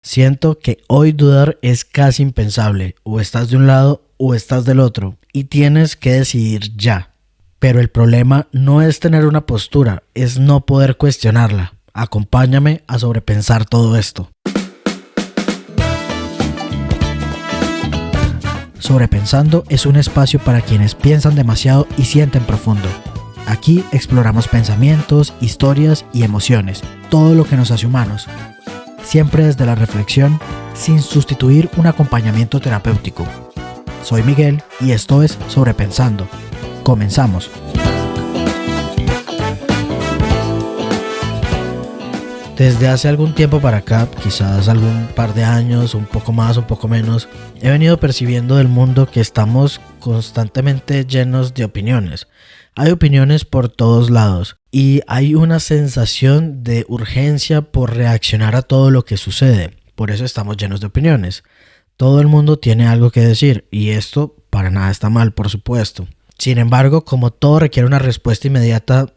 Siento que hoy dudar es casi impensable. O estás de un lado o estás del otro. Y tienes que decidir ya. Pero el problema no es tener una postura, es no poder cuestionarla. Acompáñame a sobrepensar todo esto. Sobrepensando es un espacio para quienes piensan demasiado y sienten profundo. Aquí exploramos pensamientos, historias y emociones, todo lo que nos hace humanos. Siempre desde la reflexión, sin sustituir un acompañamiento terapéutico. Soy Miguel y esto es Sobrepensando. Comenzamos. Desde hace algún tiempo para acá, quizás algún par de años, un poco más, un poco menos, he venido percibiendo del mundo que estamos constantemente llenos de opiniones. Hay opiniones por todos lados y hay una sensación de urgencia por reaccionar a todo lo que sucede. Por eso estamos llenos de opiniones. Todo el mundo tiene algo que decir y esto para nada está mal, por supuesto. Sin embargo, como todo requiere una respuesta inmediata,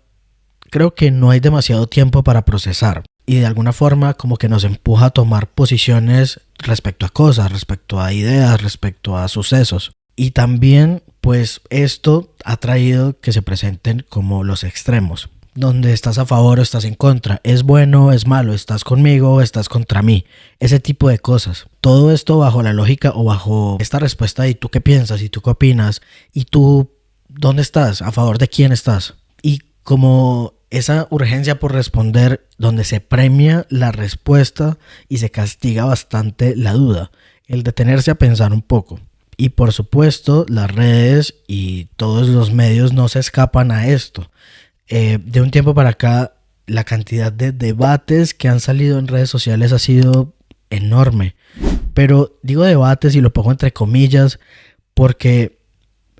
creo que no hay demasiado tiempo para procesar. Y de alguna forma como que nos empuja a tomar posiciones respecto a cosas, respecto a ideas, respecto a sucesos. Y también pues esto ha traído que se presenten como los extremos, donde estás a favor o estás en contra, es bueno o es malo, estás conmigo o estás contra mí, ese tipo de cosas. Todo esto bajo la lógica o bajo esta respuesta de ¿y tú qué piensas? ¿Y tú qué opinas? ¿Y tú dónde estás? ¿A favor de quién estás? Y como esa urgencia por responder, donde se premia la respuesta y se castiga bastante la duda, el detenerse a pensar un poco. Y por supuesto, las redes y todos los medios no se escapan a esto. De un tiempo para acá, la cantidad de debates que han salido en redes sociales ha sido enorme. Pero digo debates y lo pongo entre comillas porque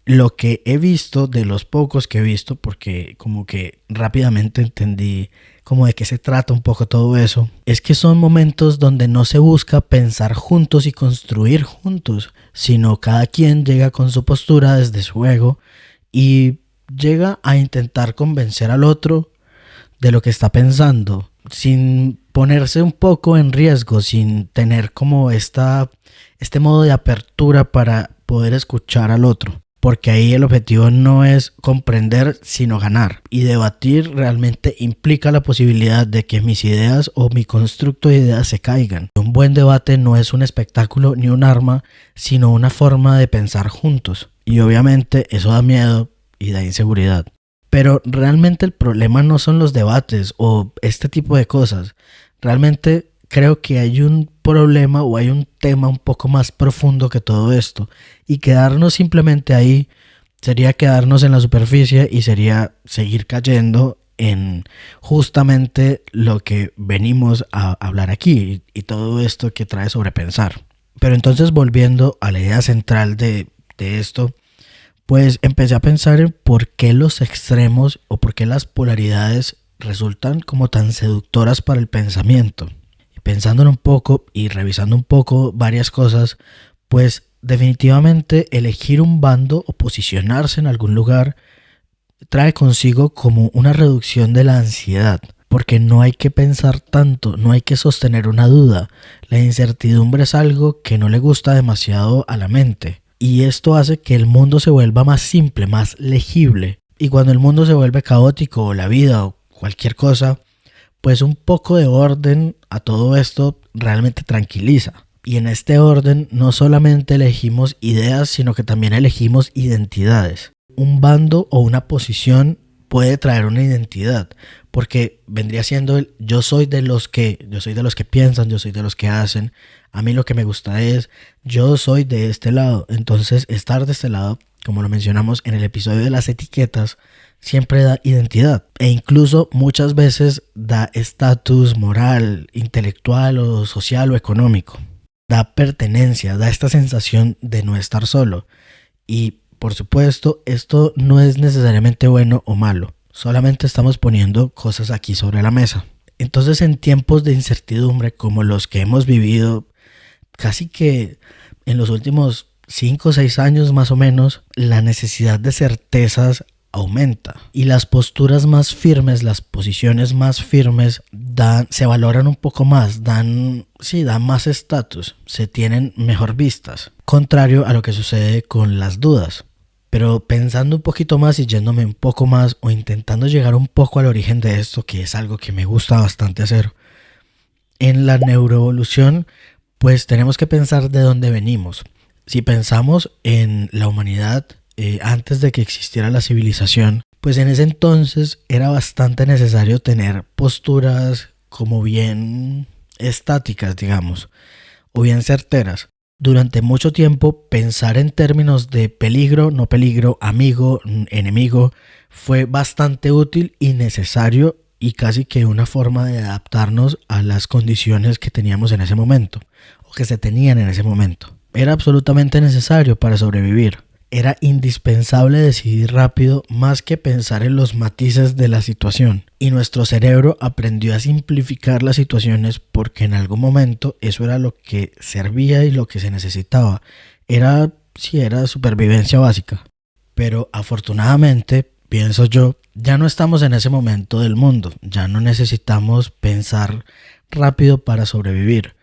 lo que he visto, de los pocos que he visto, porque como que rápidamente entendí como de qué se trata un poco todo eso, es que son momentos donde no se busca pensar juntos y construir juntos, sino cada quien llega con su postura desde su ego y llega a intentar convencer al otro de lo que está pensando, sin ponerse un poco en riesgo, sin tener como este modo de apertura para poder escuchar al otro. Porque ahí el objetivo no es comprender, sino ganar. Y debatir realmente implica la posibilidad de que mis ideas o mi constructo de ideas se caigan. Un buen debate no es un espectáculo ni un arma, sino una forma de pensar juntos. Y obviamente eso da miedo y da inseguridad. Pero realmente el problema no son los debates o este tipo de cosas. Realmente creo que hay un problema o hay un tema un poco más profundo que todo esto. Y quedarnos simplemente ahí sería quedarnos en la superficie y sería seguir cayendo en justamente lo que venimos a hablar aquí y todo esto que trae sobrepensar. Pero entonces volviendo a la idea central de esto, pues empecé a pensar en por qué los extremos o por qué las polaridades resultan como tan seductoras para el pensamiento. Pensándolo un poco y revisando un poco varias cosas, pues definitivamente elegir un bando o posicionarse en algún lugar trae consigo como una reducción de la ansiedad, porque no hay que pensar tanto, no hay que sostener una duda. La incertidumbre es algo que no le gusta demasiado a la mente y esto hace que el mundo se vuelva más simple, más legible. Y cuando el mundo se vuelve caótico o la vida o cualquier cosa, pues un poco de orden a todo esto realmente tranquiliza. Y en este orden no solamente elegimos ideas, sino que también elegimos identidades. Un bando o una posición puede traer una identidad, porque vendría siendo el yo soy de los que piensan, yo soy de los que hacen, a mí lo que me gusta es, yo soy de este lado. Entonces estar de este lado, como lo mencionamos en el episodio de las etiquetas, siempre da identidad e incluso muchas veces da estatus moral, intelectual o social o económico. Da pertenencia, da esta sensación de no estar solo. Y por supuesto, esto no es necesariamente bueno o malo. Solamente estamos poniendo cosas aquí sobre la mesa. Entonces, en tiempos de incertidumbre como los que hemos vivido casi que en los últimos 5 o 6 años más o menos, la necesidad de certezas aumenta. Y las posturas más firmes, las posiciones más firmes se valoran un poco más, dan más estatus, se tienen mejor vistas. Contrario a lo que sucede con las dudas. Pero pensando un poquito más y yéndome un poco más o intentando llegar un poco al origen de esto, que es algo que me gusta bastante hacer. En la neuroevolución, pues tenemos que pensar de dónde venimos. Si pensamos en la humanidad antes de que existiera la civilización, pues en ese entonces era bastante necesario tener posturas como bien estáticas, digamos, o bien certeras. Durante mucho tiempo pensar en términos de peligro, no peligro, amigo, enemigo, fue bastante útil y necesario y casi que una forma de adaptarnos a las condiciones que teníamos en ese momento o que se tenían en ese momento. Era absolutamente necesario para sobrevivir. Era indispensable decidir rápido más que pensar en los matices de la situación. Y nuestro cerebro aprendió a simplificar las situaciones porque en algún momento eso era lo que servía y lo que se necesitaba. Era supervivencia básica. Pero afortunadamente, pienso yo, ya no estamos en ese momento del mundo. Ya no necesitamos pensar rápido para sobrevivir.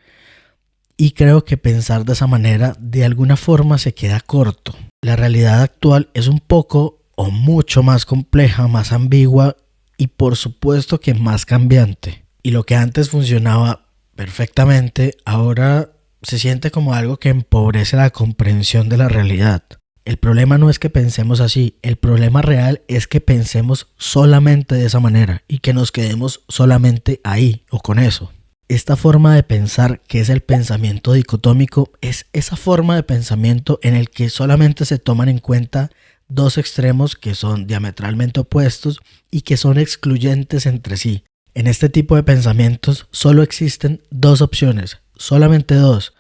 Y creo que pensar de esa manera de alguna forma se queda corto. La realidad actual es un poco o mucho más compleja, más ambigua y por supuesto que más cambiante. Y lo que antes funcionaba perfectamente, ahora se siente como algo que empobrece la comprensión de la realidad. El problema no es que pensemos así, el problema real es que pensemos solamente de esa manera y que nos quedemos solamente ahí o con eso. Esta forma de pensar, que es el pensamiento dicotómico, es esa forma de pensamiento en el que solamente se toman en cuenta dos extremos que son diametralmente opuestos y que son excluyentes entre sí. En este tipo de pensamientos solo existen dos opciones, solamente dos,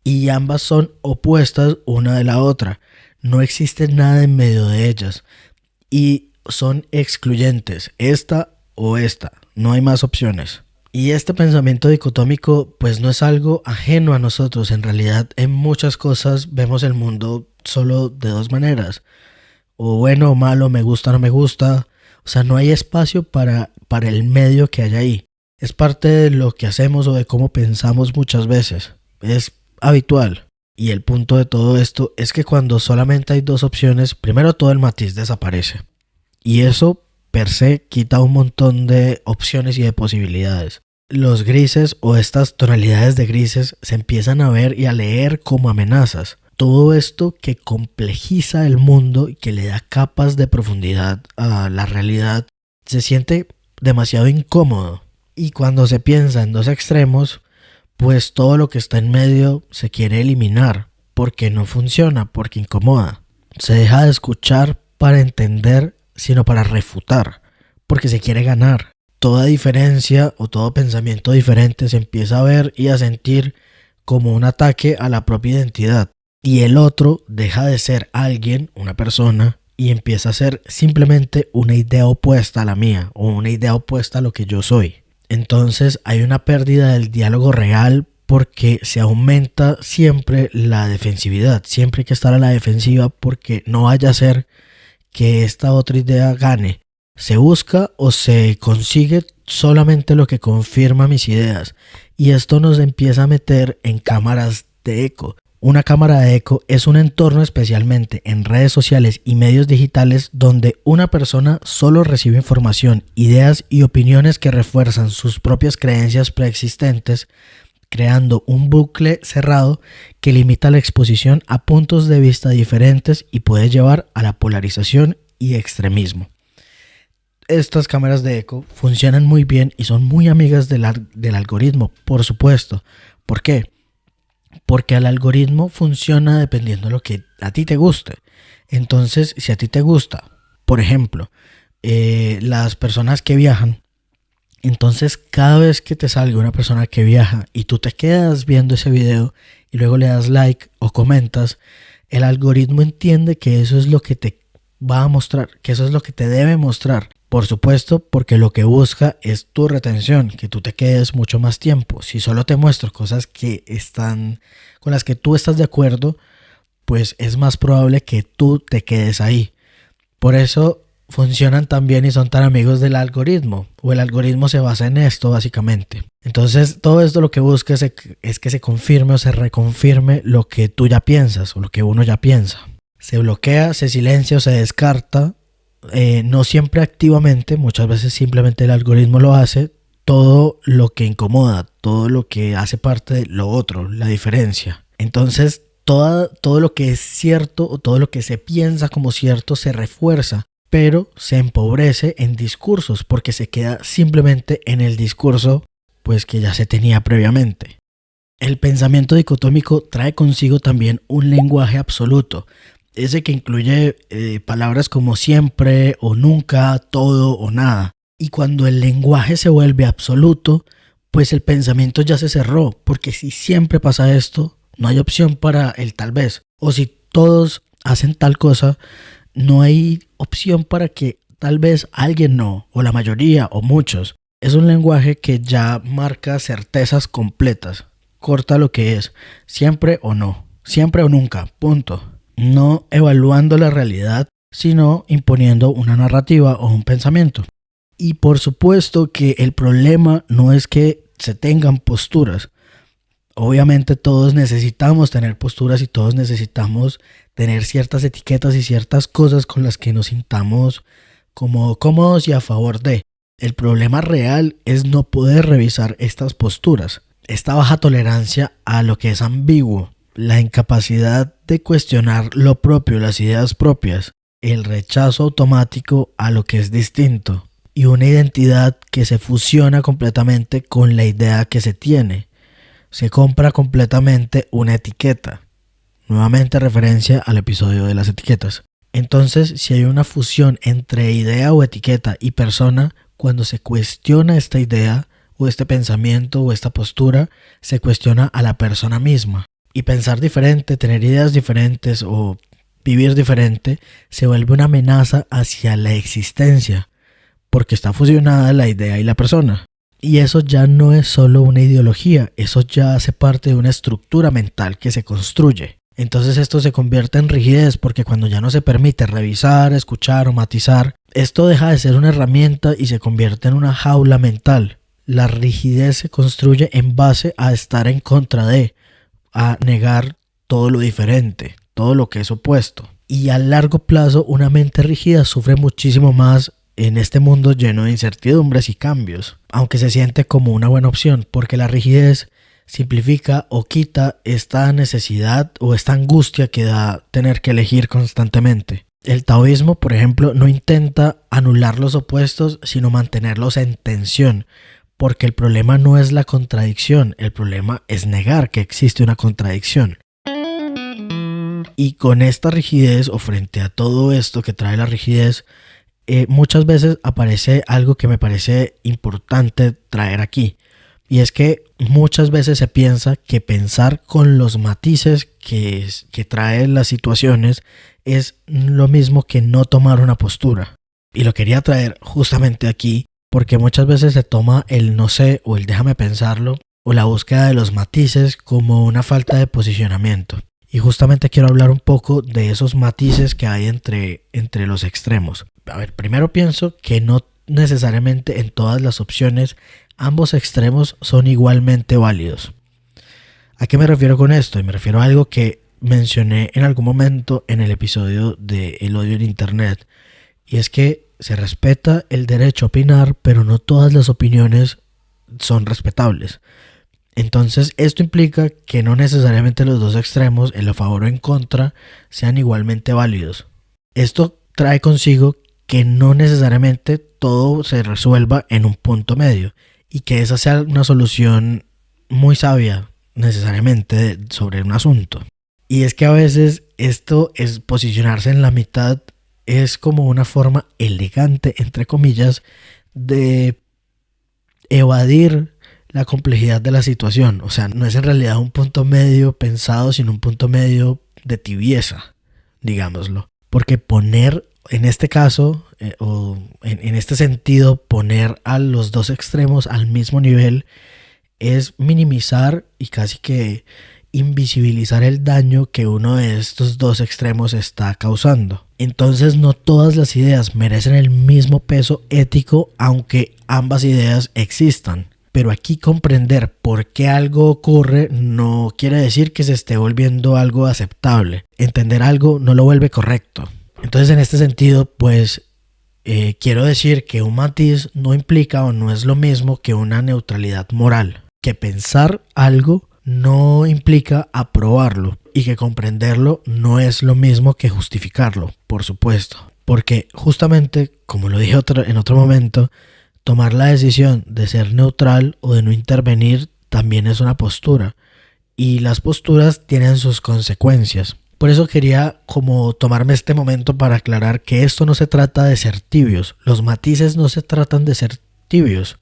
y ambas son opuestas una de la otra. No existe nada en medio de ellas y son excluyentes, esta o esta, no hay más opciones. Y este pensamiento dicotómico pues no es algo ajeno a nosotros. En realidad en muchas cosas vemos el mundo solo de dos maneras. O bueno o malo, me gusta o no me gusta. O sea, no hay espacio para el medio que hay ahí. Es parte de lo que hacemos o de cómo pensamos muchas veces. Es habitual. Y el punto de todo esto es que cuando solamente hay dos opciones, primero todo el matiz desaparece. Y eso per se quita un montón de opciones y de posibilidades. Los grises o estas tonalidades de grises se empiezan a ver y a leer como amenazas. Todo esto que complejiza el mundo y que le da capas de profundidad a la realidad se siente demasiado incómodo. Y cuando se piensa en dos extremos, pues todo lo que está en medio se quiere eliminar porque no funciona, porque incomoda. Se deja de escuchar para entender, sino para refutar, porque se quiere ganar. Toda diferencia o todo pensamiento diferente se empieza a ver y a sentir como un ataque a la propia identidad. Y el otro deja de ser alguien, una persona, y empieza a ser simplemente una idea opuesta a la mía o una idea opuesta a lo que yo soy. Entonces hay una pérdida del diálogo real porque se aumenta siempre la defensividad. Siempre hay que estar a la defensiva porque no vaya a ser que esta otra idea gane. Se busca o se consigue solamente lo que confirma mis ideas. Y esto nos empieza a meter en cámaras de eco. Una cámara de eco es un entorno, especialmente en redes sociales y medios digitales, donde una persona solo recibe información, ideas y opiniones que refuerzan sus propias creencias preexistentes, creando un bucle cerrado que limita la exposición a puntos de vista diferentes y puede llevar a la polarización y extremismo. Estas cámaras de eco funcionan muy bien y son muy amigas del algoritmo, por supuesto. ¿Por qué? Porque el algoritmo funciona dependiendo de lo que a ti te guste. Entonces, si a ti te gusta, por ejemplo, las personas que viajan, entonces cada vez que te salga una persona que viaja y tú te quedas viendo ese video y luego le das like o comentas, el algoritmo entiende que eso es lo que te va a mostrar, que eso es lo que te debe mostrar. Por supuesto, porque lo que busca es tu retención, que tú te quedes mucho más tiempo. Si solo te muestro cosas que están con las que tú estás de acuerdo, pues es más probable que tú te quedes ahí. Por eso, funcionan tan bien y son tan amigos del algoritmo, o el algoritmo se basa en esto básicamente. Entonces todo esto lo que busca es que se confirme o se reconfirme lo que tú ya piensas o lo que uno ya piensa. Se bloquea, se silencia o se descarta, no siempre activamente, muchas veces simplemente el algoritmo lo hace, todo lo que incomoda, todo lo que hace parte de lo otro, la diferencia. Entonces todo lo que es cierto o todo lo que se piensa como cierto se refuerza, pero se empobrece en discursos porque se queda simplemente en el discurso pues que ya se tenía previamente. El pensamiento dicotómico trae consigo también un lenguaje absoluto, ese que incluye palabras como siempre o nunca, todo o nada. Y cuando el lenguaje se vuelve absoluto, pues el pensamiento ya se cerró, porque si siempre pasa esto, no hay opción para el tal vez. O si todos hacen tal cosa, no hay opción para que tal vez alguien no, o la mayoría, o muchos. Es un lenguaje que ya marca certezas completas. Corta lo que es, siempre o no, siempre o nunca, punto. No evaluando la realidad, sino imponiendo una narrativa o un pensamiento. Y por supuesto que el problema no es que se tengan posturas. Obviamente todos necesitamos tener posturas y todos necesitamos tener ciertas etiquetas y ciertas cosas con las que nos sintamos como cómodos y a favor de. El problema real es no poder revisar estas posturas. Esta baja tolerancia a lo que es ambiguo, la incapacidad de cuestionar lo propio, las ideas propias, el rechazo automático a lo que es distinto y una identidad que se fusiona completamente con la idea que se tiene. Se compra completamente una etiqueta. Nuevamente referencia al episodio de las etiquetas. Entonces, si hay una fusión entre idea o etiqueta y persona, cuando se cuestiona esta idea o este pensamiento o esta postura, se cuestiona a la persona misma. Y pensar diferente, tener ideas diferentes o vivir diferente se vuelve una amenaza hacia la existencia, porque está fusionada la idea y la persona. Y eso ya no es solo una ideología, eso ya hace parte de una estructura mental que se construye. Entonces esto se convierte en rigidez porque cuando ya no se permite revisar, escuchar o matizar, esto deja de ser una herramienta y se convierte en una jaula mental. La rigidez se construye en base a estar en contra de, a negar todo lo diferente, todo lo que es opuesto. Y a largo plazo una mente rígida sufre muchísimo más en este mundo lleno de incertidumbres y cambios, aunque se siente como una buena opción, porque la rigidez simplifica o quita esta necesidad o esta angustia que da tener que elegir constantemente. El taoísmo, por ejemplo, no intenta anular los opuestos, sino mantenerlos en tensión, porque el problema no es la contradicción, el problema es negar que existe una contradicción. Y con esta rigidez, o frente a todo esto que trae la rigidez, muchas veces aparece algo que me parece importante traer aquí. Y es que muchas veces se piensa que pensar con los matices que traen las situaciones es lo mismo que no tomar una postura. Y lo quería traer justamente aquí porque muchas veces se toma el no sé o el déjame pensarlo o la búsqueda de los matices como una falta de posicionamiento. Y justamente quiero hablar un poco de esos matices que hay entre los extremos. A ver, primero pienso que no necesariamente en todas las opciones ambos extremos son igualmente válidos. ¿A qué me refiero con esto? Y me refiero a algo que mencioné en algún momento en el episodio de El odio en internet. Y es que se respeta el derecho a opinar, pero no todas las opiniones son respetables. Entonces esto implica que no necesariamente los dos extremos, el a favor o en contra, sean igualmente válidos. Esto trae consigo que no necesariamente todo se resuelva en un punto medio y que esa sea una solución muy sabia necesariamente sobre un asunto. Y es que a veces esto es posicionarse en la mitad, es como una forma elegante, entre comillas, de evadir la complejidad de la situación. O sea, no es en realidad un punto medio pensado, sino un punto medio de tibieza, digámoslo. Porque poner, en este caso, o en este sentido, poner a los dos extremos al mismo nivel es minimizar y casi que invisibilizar el daño que uno de estos dos extremos está causando. Entonces no todas las ideas merecen el mismo peso ético, aunque ambas ideas existan. Pero aquí comprender por qué algo ocurre no quiere decir que se esté volviendo algo aceptable. Entender algo no lo vuelve correcto. Entonces en este sentido, pues quiero decir que un matiz no implica o no es lo mismo que una neutralidad moral. Que pensar algo no implica aprobarlo y que comprenderlo no es lo mismo que justificarlo, por supuesto. Porque justamente, como lo dije en otro momento, tomar la decisión de ser neutral o de no intervenir también es una postura. Y las posturas tienen sus consecuencias. Por eso quería como tomarme este momento para aclarar que esto no se trata de ser tibios. Los matices no se tratan de ser tibios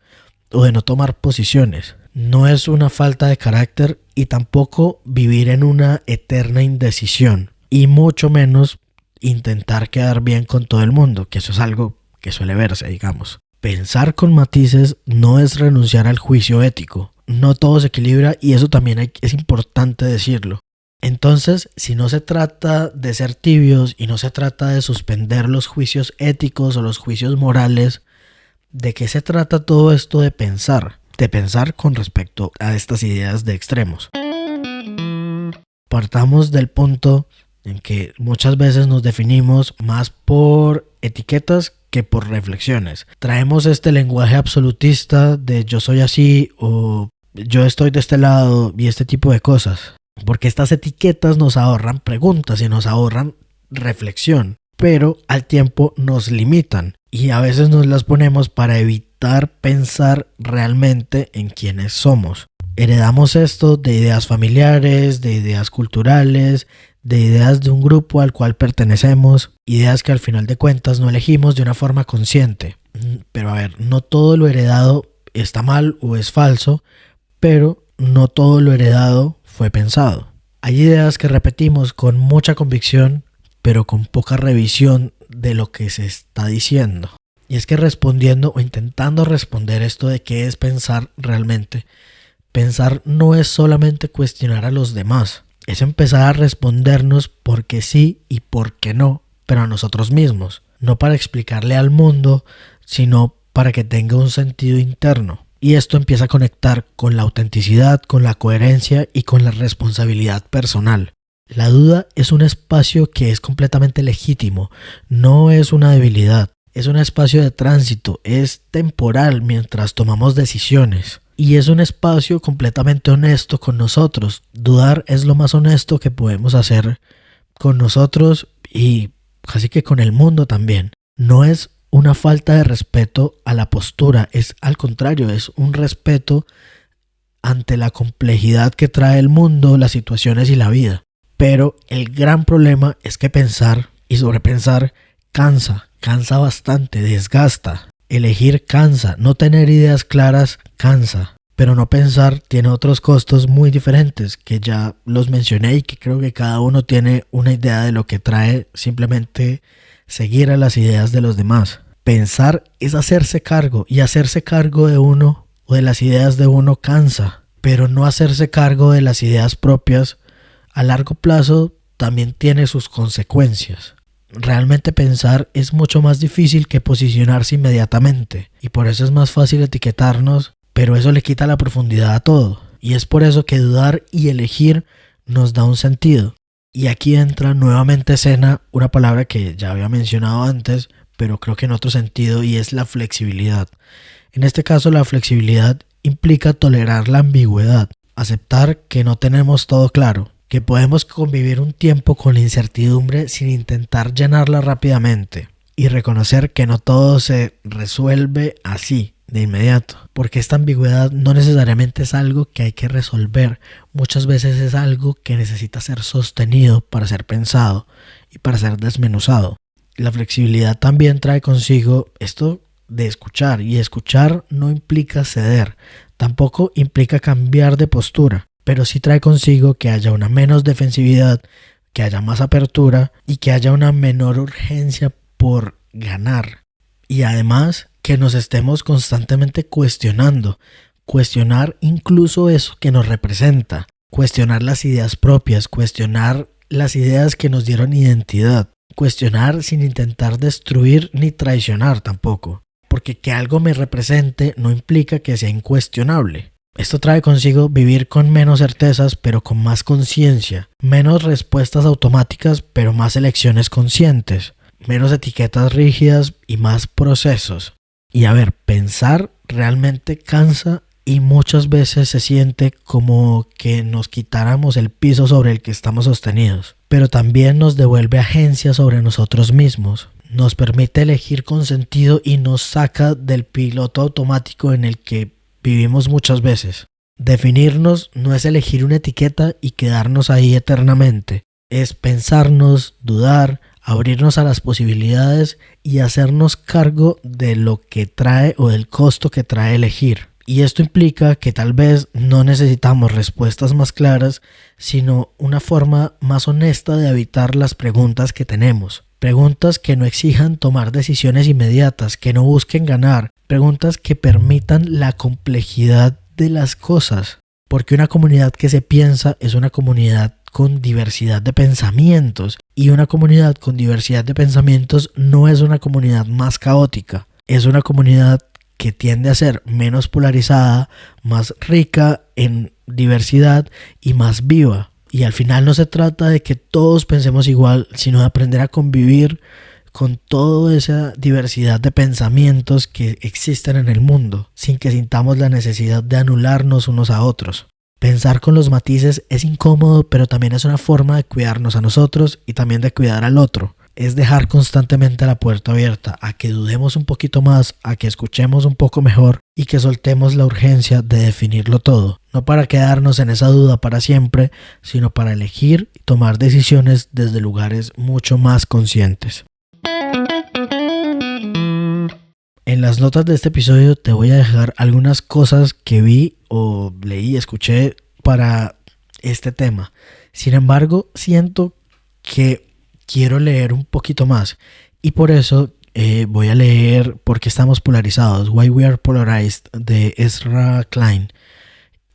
o de no tomar posiciones. No es una falta de carácter y tampoco vivir en una eterna indecisión. Y mucho menos intentar quedar bien con todo el mundo, que eso es algo que suele verse, digamos. Pensar con matices no es renunciar al juicio ético. No todo se equilibra y eso también es importante decirlo. Entonces, si no se trata de ser tibios y no se trata de suspender los juicios éticos o los juicios morales, ¿de qué se trata todo esto de pensar? De pensar con respecto a estas ideas de extremos. Partamos del punto en que muchas veces nos definimos más por etiquetas que por reflexiones. Traemos este lenguaje absolutista de yo soy así o yo estoy de este lado y este tipo de cosas. Porque estas etiquetas nos ahorran preguntas y nos ahorran reflexión, pero al tiempo nos limitan y a veces nos las ponemos para evitar pensar realmente en quiénes somos. Heredamos esto de ideas familiares, de ideas culturales, de ideas de un grupo al cual pertenecemos, ideas que al final de cuentas no elegimos de una forma consciente. Pero a ver, no todo lo heredado está mal o es falso, pero no todo lo heredado fue pensado. Hay ideas que repetimos con mucha convicción, pero con poca revisión de lo que se está diciendo. Y es que respondiendo o intentando responder esto de qué es pensar realmente, pensar no es solamente cuestionar a los demás, es empezar a respondernos por qué sí y por qué no, pero a nosotros mismos, no para explicarle al mundo, sino para que tenga un sentido interno. Y esto empieza a conectar con la autenticidad, con la coherencia y con la responsabilidad personal. La duda es un espacio que es completamente legítimo, no es una debilidad, es un espacio de tránsito, es temporal mientras tomamos decisiones. Y es un espacio completamente honesto con nosotros. Dudar es lo más honesto que podemos hacer con nosotros y casi que con el mundo también. No es una falta de respeto a la postura, es al contrario, es un respeto ante la complejidad que trae el mundo, las situaciones y la vida. Pero el gran problema es que pensar y sobrepensar cansa bastante, desgasta. Elegir cansa, no tener ideas claras cansa, pero no pensar tiene otros costos muy diferentes que ya los mencioné y que creo que cada uno tiene una idea de lo que trae simplemente seguir a las ideas de los demás. Pensar es hacerse cargo y hacerse cargo de uno o de las ideas de uno cansa, pero no hacerse cargo de las ideas propias a largo plazo también tiene sus consecuencias. Realmente pensar es mucho más difícil que posicionarse inmediatamente y por eso es más fácil etiquetarnos, pero eso le quita la profundidad a todo y es por eso que dudar y elegir nos da un sentido. Y aquí entra nuevamente escena una palabra que ya había mencionado antes, pero creo que en otro sentido, y es la flexibilidad. En este caso, la flexibilidad implica tolerar la ambigüedad, aceptar que no tenemos todo claro, que podemos convivir un tiempo con la incertidumbre sin intentar llenarla rápidamente, y reconocer que no todo se resuelve así, de inmediato, porque esta ambigüedad no necesariamente es algo que hay que resolver, muchas veces es algo que necesita ser sostenido para ser pensado y para ser desmenuzado. La flexibilidad también trae consigo esto de escuchar, y escuchar no implica ceder, tampoco implica cambiar de postura, pero sí trae consigo que haya una menos defensividad, que haya más apertura y que haya una menor urgencia por ganar. Y además que nos estemos constantemente cuestionando, cuestionar incluso eso que nos representa, Cuestionar las ideas propias, cuestionar las ideas que nos dieron identidad, cuestionar sin intentar destruir ni traicionar tampoco, porque que algo me represente no implica que sea incuestionable. Esto trae consigo vivir con menos certezas pero con más conciencia, menos respuestas automáticas pero más elecciones conscientes, menos etiquetas rígidas y más procesos. Y a ver, pensar realmente cansa y muchas veces se siente como que nos quitáramos el piso sobre el que estamos sostenidos, pero también nos devuelve agencia sobre nosotros mismos, nos permite elegir con sentido y nos saca del piloto automático en el que vivimos muchas veces. Definirnos no es elegir una etiqueta y quedarnos ahí eternamente, es pensarnos, dudar, abrirnos a las posibilidades y hacernos cargo de lo que trae o del costo que trae elegir. Y esto implica que tal vez no necesitamos respuestas más claras, sino una forma más honesta de habitar las preguntas que tenemos. Preguntas que no exijan tomar decisiones inmediatas, que no busquen ganar. Preguntas que permitan la complejidad de las cosas. Porque una comunidad que se piensa es una comunidad con diversidad de pensamientos. Y una comunidad con diversidad de pensamientos no es una comunidad más caótica. Es una comunidad que tiende a ser menos polarizada, más rica en diversidad y más viva. Y al final no se trata de que todos pensemos igual, sino de aprender a convivir con toda esa diversidad de pensamientos que existen en el mundo, sin que sintamos la necesidad de anularnos unos a otros. Pensar con los matices es incómodo, pero también es una forma de cuidarnos a nosotros y también de cuidar al otro. Es dejar constantemente la puerta abierta a que dudemos un poquito más, a que escuchemos un poco mejor y que soltemos la urgencia de definirlo todo. No para quedarnos en esa duda para siempre, sino para elegir y tomar decisiones desde lugares mucho más conscientes. En las notas de este episodio te voy a dejar algunas cosas que vi o leí, escuché para este tema. Sin embargo, siento que quiero leer un poquito más y por eso voy a leer ¿Por qué estamos polarizados? Why We Are Polarized de Ezra Klein.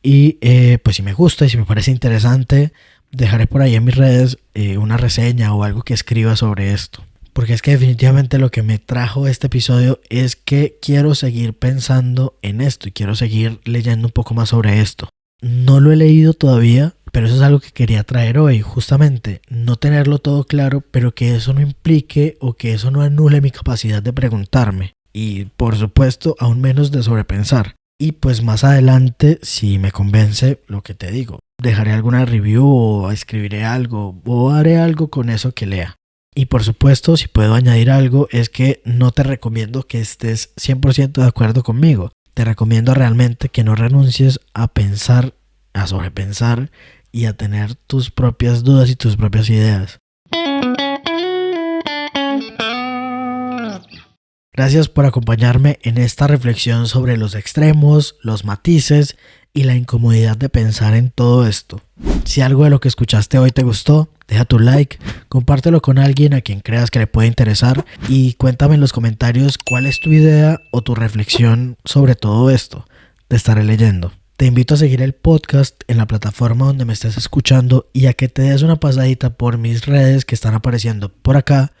Y pues si me gusta y si me parece interesante, dejaré por ahí en mis redes una reseña o algo que escriba sobre esto. Porque es que definitivamente lo que me trajo este episodio es que quiero seguir pensando en esto y quiero seguir leyendo un poco más sobre esto. No lo he leído todavía, pero eso es algo que quería traer hoy, justamente. No tenerlo todo claro, pero que eso no implique o que eso no anule mi capacidad de preguntarme. Y por supuesto, aún menos de sobrepensar. Y pues más adelante, si me convence, lo que te digo, dejaré alguna review o escribiré algo o haré algo con eso que lea. Y por supuesto, si puedo añadir algo, es que no te recomiendo que estés 100% de acuerdo conmigo. Te recomiendo realmente que no renuncies a pensar, a sobrepensar y a tener tus propias dudas y tus propias ideas. Gracias por acompañarme en esta reflexión sobre los extremos, los matices y la incomodidad de pensar en todo esto. Si algo de lo que escuchaste hoy te gustó, deja tu like, compártelo con alguien a quien creas que le puede interesar y cuéntame en los comentarios cuál es tu idea o tu reflexión sobre todo esto. Te estaré leyendo. Te invito a seguir el podcast en la plataforma donde me estés escuchando y a que te des una pasadita por mis redes que están apareciendo por acá,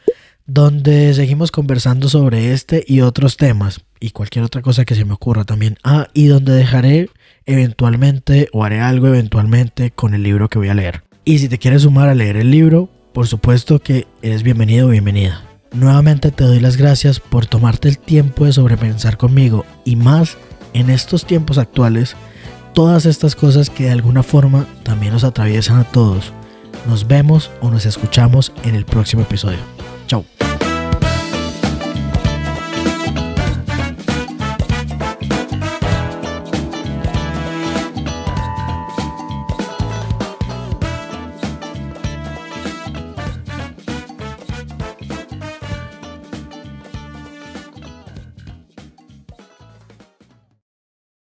donde seguimos conversando sobre este y otros temas y cualquier otra cosa que se me ocurra también. Y donde dejaré eventualmente o haré algo eventualmente con el libro que voy a leer. Y si te quieres sumar a leer el libro, por supuesto que eres bienvenido o bienvenida. Nuevamente te doy las gracias por tomarte el tiempo de sobrepensar conmigo y más en estos tiempos actuales, todas estas cosas que de alguna forma también nos atraviesan a todos. Nos vemos o nos escuchamos en el próximo episodio. Chao.